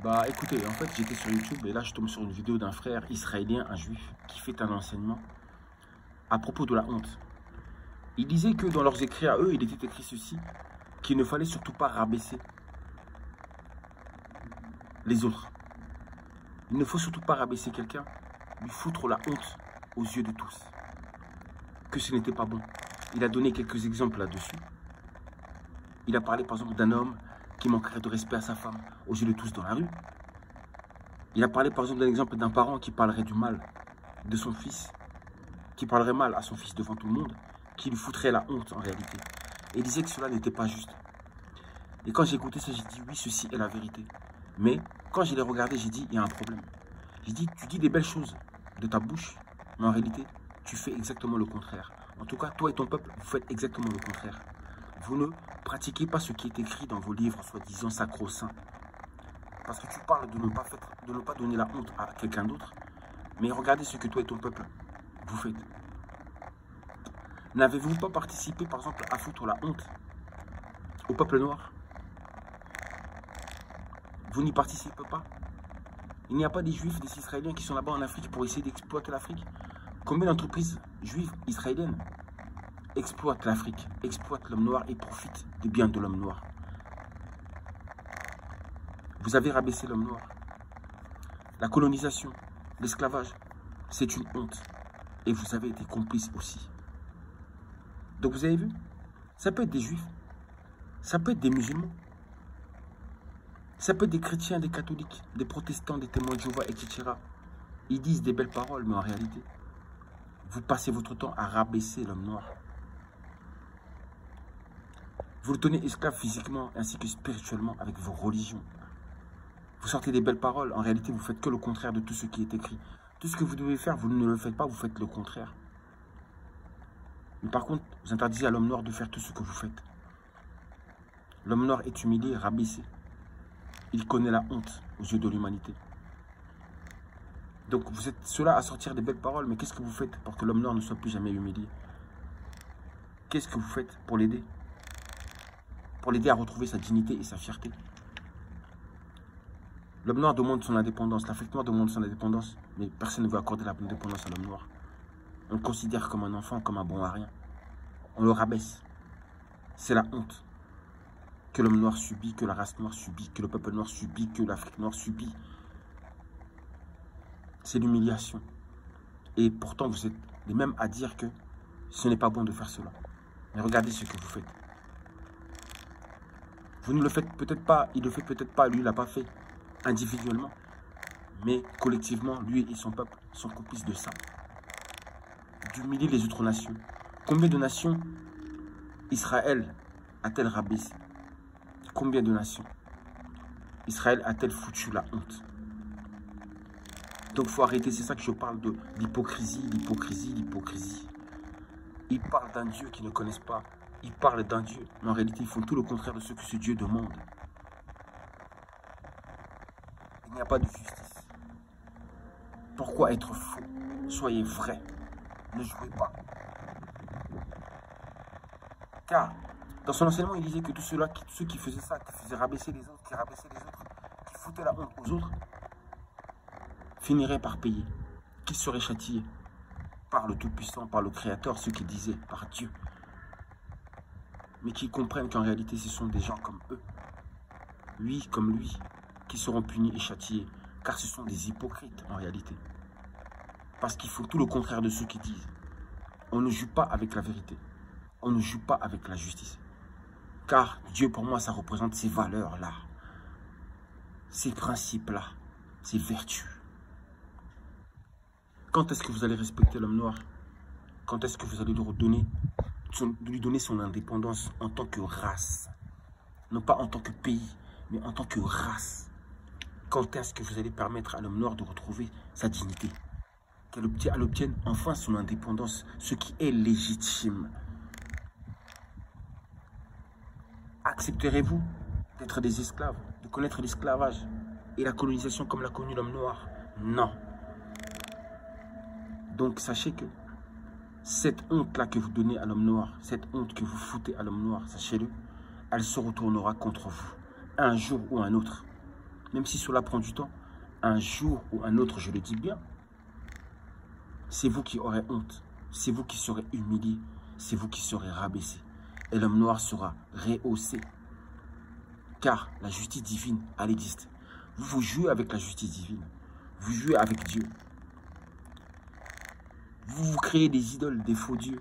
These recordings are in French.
Bah écoutez, en fait j'étais sur YouTube et là je tombe sur une vidéo d'un frère israélien, un juif, qui fait un enseignement à propos de la honte. Il disait que dans leurs écrits à eux, il était écrit ceci, qu'il ne fallait surtout pas rabaisser les autres. Il ne faut surtout pas rabaisser quelqu'un, lui foutre la honte aux yeux de tous. Que ce n'était pas bon. Il a donné quelques exemples là-dessus. Il a parlé par exemple d'un homme qui manquerait de respect à sa femme aux yeux de tous dans la rue. Il a parlé par exemple d'un exemple d'un parent qui parlerait du mal de son fils, qui parlerait mal à son fils devant tout le monde, qui lui foutrait la honte en réalité. Et il disait que cela n'était pas juste. Et quand j'ai écouté ça, j'ai dit oui, ceci est la vérité. Mais quand je l'ai regardé, j'ai dit il y a un problème. J'ai dit tu dis des belles choses de ta bouche, mais en réalité, tu fais exactement le contraire. En tout cas, toi et ton peuple, vous faites exactement le contraire. Vous ne pratiquez pas ce qui est écrit dans vos livres, soi-disant sacro-saints. Parce que tu parles de ne pas donner la honte à quelqu'un d'autre. Mais regardez ce que toi et ton peuple, vous faites. N'avez-vous pas participé, par exemple, à foutre la honte au peuple noir? Vous n'y participez pas? Il n'y a pas des juifs, des israéliens qui sont là-bas en Afrique pour essayer d'exploiter l'Afrique? Combien d'entreprises juives israéliennes exploitent l'Afrique, exploitent l'homme noir et profitent des biens de l'homme noir? Vous avez rabaissé l'homme noir. La colonisation, l'esclavage, c'est une honte. Et vous avez été complice aussi. Donc vous avez vu, ça peut être des juifs, ça peut être des musulmans, ça peut être des chrétiens, des catholiques, des protestants, des témoins de Jéhovah, etc. Ils disent des belles paroles, mais en réalité, vous passez votre temps à rabaisser l'homme noir. Vous le tenez esclave physiquement ainsi que spirituellement avec vos religions. Vous sortez des belles paroles, en réalité, vous faites que le contraire de tout ce qui est écrit. Tout ce que vous devez faire, vous ne le faites pas, vous faites le contraire. Mais par contre, vous interdisez à l'homme noir de faire tout ce que vous faites. L'homme noir est humilié, rabaissé. Il connaît la honte aux yeux de l'humanité. Donc vous êtes ceux-là à sortir des belles paroles, mais qu'est-ce que vous faites pour que l'homme noir ne soit plus jamais humilié? Qu'est-ce que vous faites pour l'aider? Pour l'aider à retrouver sa dignité et sa fierté. L'homme noir demande son indépendance, l'Afrique noire demande son indépendance, mais personne ne veut accorder l'indépendance à l'homme noir. On le considère comme un enfant, comme un bon à rien. On le rabaisse. C'est la honte que l'homme noir subit, que la race noire subit, que le peuple noir subit, que l'Afrique noire subit. C'est l'humiliation. Et pourtant, vous êtes les mêmes à dire que ce n'est pas bon de faire cela. Mais regardez ce que vous faites. Vous ne le faites peut-être pas, il ne le fait peut-être pas, lui, il ne l'a pas fait individuellement. Mais collectivement, lui et son peuple sont complices de ça. D'humilier les autres nations. Combien de nations Israël a-t-elle rabaissé? Combien de nations Israël a-t-elle foutu la honte? Donc il faut arrêter, c'est ça que je parle de l'hypocrisie, l'hypocrisie, l'hypocrisie. Ils parlent d'un Dieu qu'ils ne connaissent pas. Ils parlent d'un Dieu, mais en réalité ils font tout le contraire de ce que ce Dieu demande. Il n'y a pas de justice. Pourquoi être faux? Soyez vrai. Ne jouez pas. Car dans son enseignement, il disait que tous ceux qui faisaient ça, qui faisaient rabaisser les autres, qui rabaissaient les autres, qui foutaient la honte aux autres, finiraient par payer, qu'ils seraient châtiés par le Tout-Puissant, par le Créateur, ceux qui disaient par Dieu. Mais qui comprennent qu'en réalité, ce sont des gens comme eux, oui, comme lui, qui seront punis et châtiés, car ce sont des hypocrites en réalité. Parce qu'ils font tout le contraire de ceux qui disent. On ne joue pas avec la vérité, on ne joue pas avec la justice. Car Dieu, pour moi, ça représente ces valeurs-là, ces principes-là, ces vertus. Quand est-ce que vous allez respecter l'homme noir? Quand est-ce que vous allez lui donner son indépendance en tant que race? Non pas en tant que pays, mais en tant que race. Quand est-ce que vous allez permettre à l'homme noir de retrouver sa dignité? Qu'elle obtienne enfin son indépendance, ce qui est légitime. Accepterez-vous d'être des esclaves, de connaître l'esclavage et la colonisation comme l'a connu l'homme noir? Non. Donc sachez que cette honte-là que vous donnez à l'homme noir, cette honte que vous foutez à l'homme noir, sachez-le, elle se retournera contre vous, un jour ou un autre. même si cela prend du temps, un jour ou un autre, je le dis bien, c'est vous qui aurez honte, c'est vous qui serez humilié, c'est vous qui serez rabaissé. Et l'homme noir sera rehaussé. Car la justice divine, elle existe. Vous jouez avec la justice divine. Vous jouez avec Dieu. Vous vous créez des idoles, des faux dieux.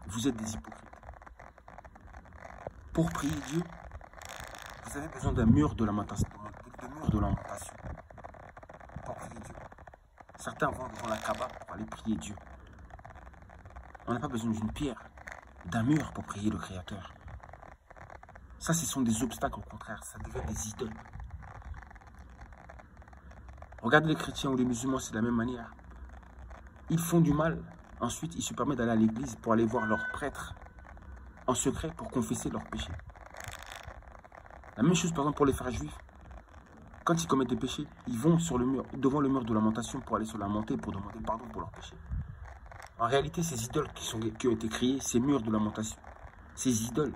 Vous êtes des hypocrites. Pour prier Dieu, vous avez besoin d'un mur de lamentation. Pour prier Dieu. Certains vont devant la Kaaba pour aller prier Dieu. On n'a pas besoin d'une pierre, d'un mur pour prier le Créateur. Ça, ce sont des obstacles, au contraire. Ça devient des idoles. Regardez les chrétiens ou les musulmans, c'est de la même manière. Ils font du mal. Ensuite, ils se permettent d'aller à l'église pour aller voir leur prêtre en secret pour confesser leurs péchés. La même chose, par exemple, pour les frères juifs. Quand ils commettent des péchés, ils vont sur le mur, devant le mur de lamentation pour aller se lamenter, pour demander pardon pour leurs péchés. En réalité, ces idoles qui ont été créées, ces murs de lamentation, ces idoles,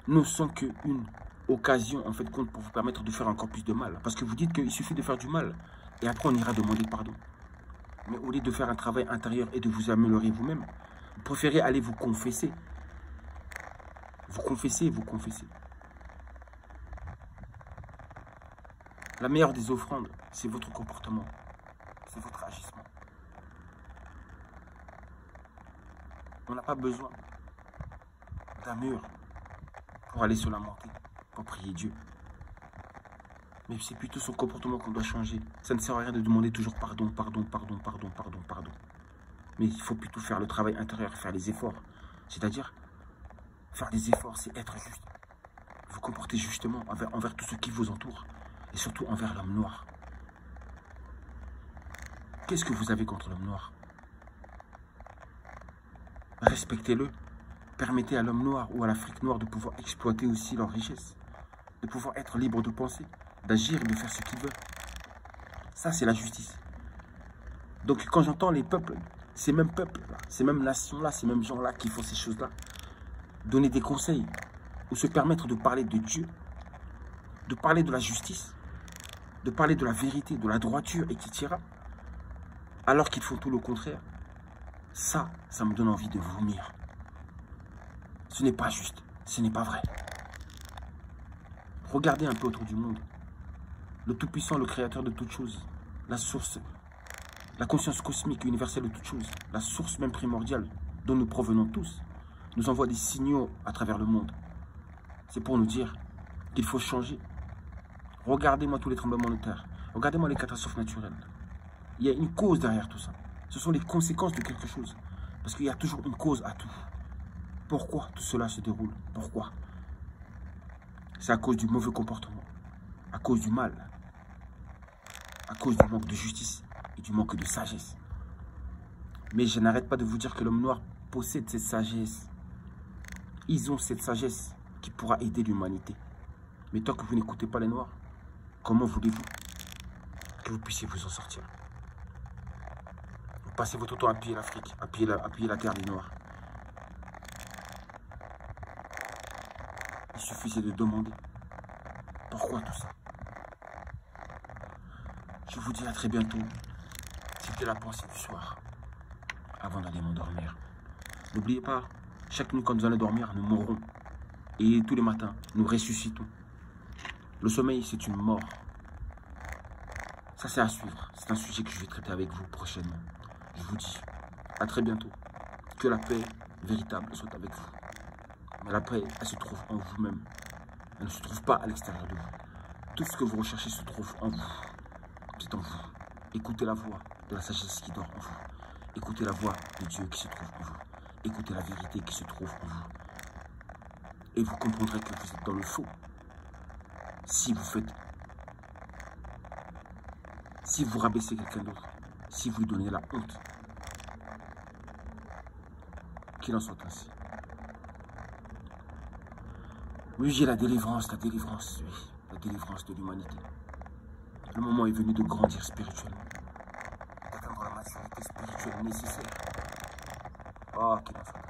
ne sont qu'une occasion, en fait, compte pour vous permettre de faire encore plus de mal. Parce que vous dites qu'il suffit de faire du mal et après on ira demander pardon. Mais au lieu de faire un travail intérieur et de vous améliorer vous-même, vous préférez aller vous confesser. Vous confessez, vous confessez. La meilleure des offrandes, c'est votre comportement, c'est votre agissement. On n'a pas besoin d'un mur pour aller se lamenter, pour prier Dieu. Mais c'est plutôt son comportement qu'on doit changer. Ça ne sert à rien de demander toujours pardon, pardon, pardon, pardon, pardon, pardon. Mais il faut plutôt faire le travail intérieur, faire les efforts. C'est-à-dire, faire des efforts, c'est être juste. Vous comportez justement envers tous ceux qui vous entourent. Et surtout envers l'homme noir. Qu'est-ce que vous avez contre l'homme noir? Respectez-le. Permettez à l'homme noir ou à l'Afrique noire de pouvoir exploiter aussi leur richesse. De pouvoir être libre de penser, d'agir et de faire ce qu'ils veulent. Ça, c'est la justice. Donc, quand j'entends les peuples, ces mêmes peuples-là, ces mêmes nations-là, ces mêmes gens-là qui font ces choses-là, donner des conseils ou se permettre de parler de Dieu, de parler de la justice, de parler de la vérité, de la droiture, etc. Alors qu'ils font tout le contraire. Ça me donne envie de vomir. Ce n'est pas juste, ce n'est pas vrai. Regardez un peu autour du monde. Le Tout-Puissant, le Créateur de toutes choses, la source, la conscience cosmique et universelle de toutes choses, la source même primordiale dont nous provenons tous, nous envoie des signaux à travers le monde. C'est pour nous dire qu'il faut changer. Regardez-moi tous les tremblements de terre. Regardez-moi les catastrophes naturelles. Il y a une cause derrière tout ça. Ce sont les conséquences de quelque chose. Parce qu'il y a toujours une cause à tout. Pourquoi tout cela se déroule? Pourquoi? C'est à cause du mauvais comportement. À cause du mal. À cause du manque de justice et du manque de sagesse. Mais je n'arrête pas de vous dire que l'homme noir possède cette sagesse. Ils ont cette sagesse qui pourra aider l'humanité. Mais tant que vous n'écoutez pas les noirs, comment voulez-vous que vous puissiez vous en sortir? Vous passez votre temps à piller l'Afrique, à piller la terre des noirs. Il suffisait de demander pourquoi tout ça. Je vous dis à très bientôt. C'était la pensée du soir, avant d'aller m'endormir. N'oubliez pas, chaque nuit quand nous allons dormir, nous mourrons. Et tous les matins, nous ressuscitons. Le sommeil, c'est une mort. Ça, c'est à suivre. C'est un sujet que je vais traiter avec vous prochainement. Je vous dis à très bientôt. Que la paix véritable soit avec vous. Mais la paix, elle se trouve en vous-même. Elle ne se trouve pas à l'extérieur de vous. Tout ce que vous recherchez se trouve en vous. C'est en vous. Écoutez la voix de la sagesse qui dort en vous. Écoutez la voix de Dieu qui se trouve en vous. Écoutez la vérité qui se trouve en vous. Et vous comprendrez que vous êtes dans le faux. Si vous rabaissez quelqu'un d'autre, si vous lui donnez la honte, qu'il en soit ainsi. Oui, j'ai la délivrance, oui, la délivrance de l'humanité. Le moment est venu de grandir spirituellement, d'atteindre la maturité spirituelle nécessaire. Oh, qu'il en soit ainsi.